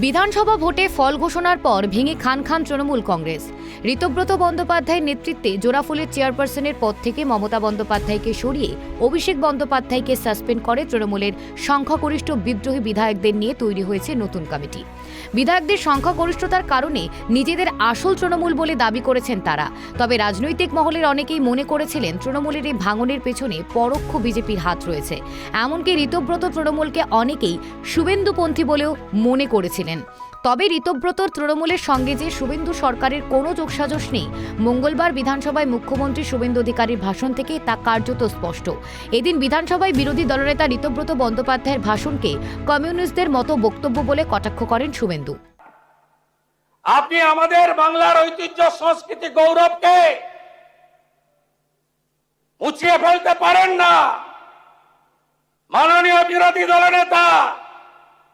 বিধানসভা ভোটে ফল ঘোষণার পর ভেঙে খান তৃণমূল কংগ্রেস। ঋতব্রত বন্দ্যোপাধ্যায়ের নেতৃত্বে জোড়াফুলের চেয়ারপারসনের পদ থেকে মমতা বন্দ্যোপাধ্যায়কে সরিয়ে অভিষেক বন্দ্যোপাধ্যায়কে সাসপেন্ড করে তৃণমূলের সংখ্যাগরিষ্ঠ বিদ্রোহী বিধায়কদের নিয়ে তৈরি হয়েছে নতুন কমিটি। বিধায়কদের সংখ্যাগরিষ্ঠতার কারণে নিজেদের আসল তৃণমূল বলে দাবি করেছেন তারা। তবে রাজনৈতিক মহলের অনেকেই মনে করেছিলেন তৃণমূলের এই ভাঙনের পেছনে পরোক্ষ বিজেপির হাত রয়েছে। এমনকি ঋতব্রত তৃণমূলকে অনেকেই শুভেন্দুপন্থী বলেও মনে করেছিলেন। তবে ঋতব্রতর তৃণমূলের সঙ্গে যে শুভেন্দু সরকারের কোনো যোগসাজশ নেই, মঙ্গলবার বিধানসভায় মুখ্যমন্ত্রী শুভেন্দু অধিকারীর ভাষণ থেকে তা কার্যত স্পষ্ট। এদিন বিধানসভায় বিরোধী দলনেতা ঋতব্রত বন্দ্যোপাধ্যায়ের ভাষণকে কমিউনিস্টদের মতো বক্তব্য বলে কটাক্ষ করেন শুভেন্দু। আপনি আমাদের বাংলার ঐতিহ্য, সংস্কৃতি, গৌরবকে মুছিয়ে ফেলতে পারেন না। মাননীয় বিরোধী দলনেতা,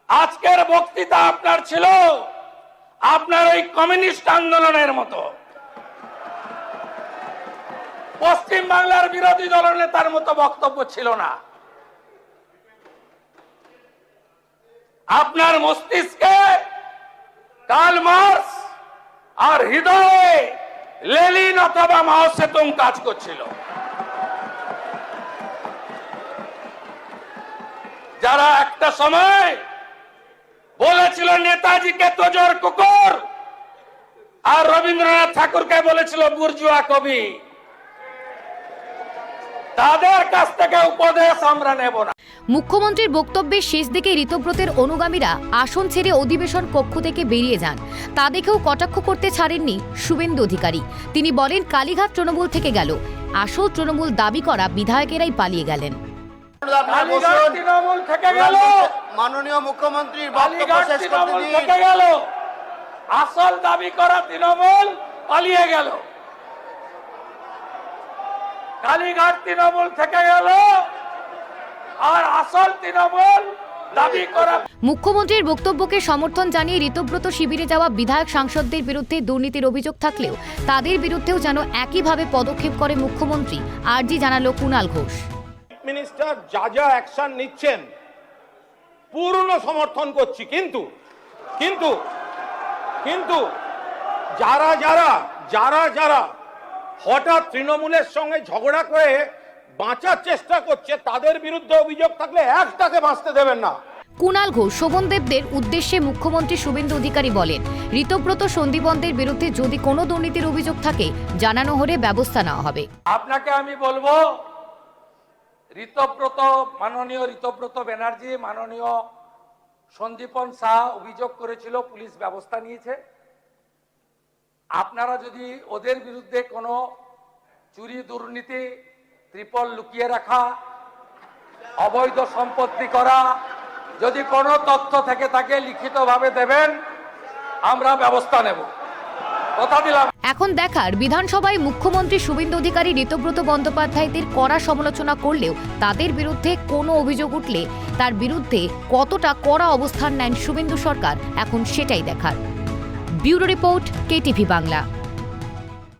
আজকের বক্তৃতা আপনার ছিল আপনার ওই কমিউনিস্ট আন্দোলনের মতো। পশ্চিম বাংলার বিরোধী দলনেতার মতো বক্তব্য ছিল না। আপনার মস্তিষ্কে কার্ল মার্কস আর হৃদয়ে লেনিন অথবা মাও সেতুং কাজ করছিল। যারা একটা সময় বলেছিল নেতাজিকে তোজর কুকুর, আর রবীন্দ্রনাথ ঠাকুরকে বলেছিল বুর্জুয়া কবি, তাদের কাছ থেকে উপদেশ আমরা নেব না। মুখ্যমন্ত্রীর বক্তব্যের শেষ দিকে ঋতব্রতের অনুগামীরা আসন ছেড়ে অধিবেশন কক্ষ থেকে বেরিয়ে যান। তা দেখেও কটাক্ষ করতে ছাড়েননি শুভেন্দু অধিকারী। তিনি বলেন, কালীঘাট তৃণমূল থেকে গেল, আসল তৃণমূল দাবি করা বিধায়কেরাই পালিয়ে গেলেন। তৃণমূল থেকে গেল, মাননীয় মুখ্যমন্ত্রীর বক্তব্য শেষ করতে দিন। থেকে গেল, আসল দাবি করা তৃণমূল পালিয়ে গেল। কালীঘাট তৃণমূল থেকে গেল, আর আসল তৃণমূল দাবি করা। মুখ্যমন্ত্রীর বক্তব্যকে সমর্থন জানিয়ে ঋতব্রত শিবিরে যাওয়া বিধায়ক সাংসদদের বিরুদ্ধে দুর্নীতির অভিযোগ থাকলেও তাদের বিরুদ্ধেও যেন একইভাবে পদক্ষেপ করে মুখ্যমন্ত্রী, আর্জি জানালো কুণাল ঘোষ। মিনিস্টার যা যা অ্যাকশন নিচ্ছেন পূর্ণ সমর্থন করছি, কিন্তু কিন্তু কিন্তু যারা যারা যারা যারা হঠাৎ তৃণমূলের সঙ্গে ঝগড়া করে বাঁচার চেষ্টা করছে, তাদের বিরুদ্ধে অভিযোগ থাকলে একটাকে বাঁচতে দেবেন না। কুণাল ঘোষ শোভনদেবদের উদ্দেশ্যে মুখ্যমন্ত্রী শুভেন্দু অধিকারী বলেন, ঋতব্রত সন্দীপনদের বিরুদ্ধে যদি কোনো দুর্নীতির অভিযোগ থাকে জানানো হলে ব্যবস্থা নেওয়া হবে। আপনাকে আমি বলবো, ঋতব্রত, মাননীয় ঋতব্রত ব্যানার্জি, মাননীয় সন্দীপন শাহ অভিযোগ করেছিল, পুলিশ ব্যবস্থা নিয়েছে। আপনারা যদি ওদের বিরুদ্ধে কোনো চুরি, দুর্নীতি, ত্রিপল লুকিয়ে রাখা, অবৈধ সম্পত্তি করা, যদি কোনো তথ্য থেকে থাকে লিখিতভাবে দেবেন, আমরা ব্যবস্থা নেব, কথা দিলাম। এখন দেখার, বিধানসভায় মুখ্যমন্ত্রী শুভেন্দু অধিকারী ঋতব্রত বন্দ্যোপাধ্যায়দের কড়া সমালোচনা করলেও তাদের বিরুদ্ধে কোনো অভিযোগ উঠলে তার বিরুদ্ধে কতটা কড়া অবস্থান নেন শুভেন্দু সরকার, এখন সেটাই দেখার। Bureau report, KTV Bangla.